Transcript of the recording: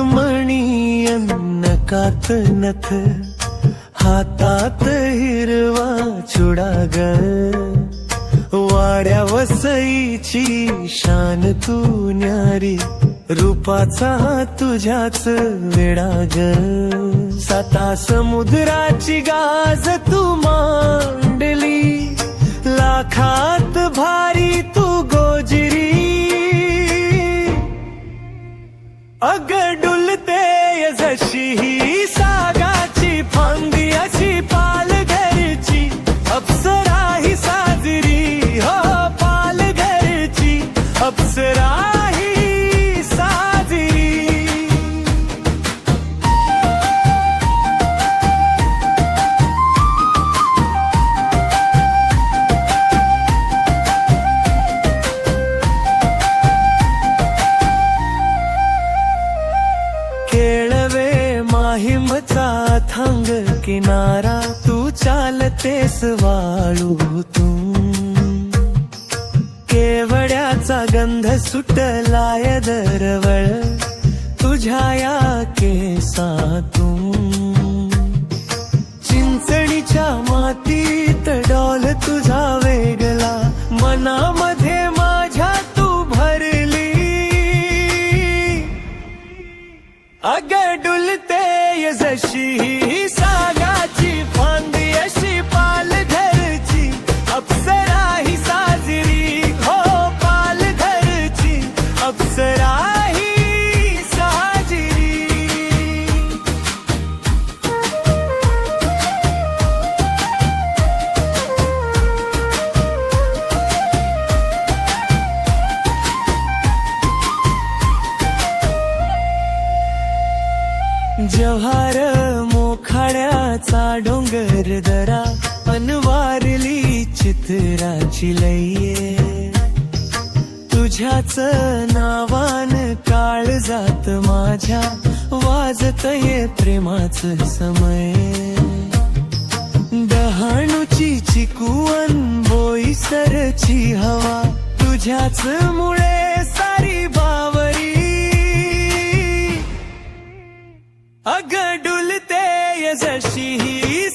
मणी नकात नथ, हातात हिरवा चुडा ग, वाड्या वसईची शान तू न्यारी, रूपाचा तुझ्याच वेडा ग, साता समुद्राची गाज तू मांडली, लाखात भारी तू गोजरी, अग डुलते जशी ही सागाची फांदी, अशी पालघरची अप्सरा ही साजरी, हो पालघरची अप्सरा ही साजरी. केळवे माहीमचा थांग किनारा, तू चालतेस वाळूतून, केवड्याचा गंध सुटलाय दरवळ तुझ्या या केसातून, चिंचणीच्या मातीत डॉल तुझा वेगला, मनामध्ये माझ्या तू भरली, अग डुलते जशी ही सागाची फांदी, अशी पालघरची अप्सरा ही साजरी, हो पालघरची अप्सरा ही साजरी. जव्हार मोखाड्याचा डोंगर दरा, अनवारली चित्राची लये, तुझ्याच नावान काळ जात माझ्या, वाजत ये प्रेमाच समय, डहाणूची चिकून बोईसरची हवा, तुझ्याच मुळे सारी बावरी, अग डुलते जशी ही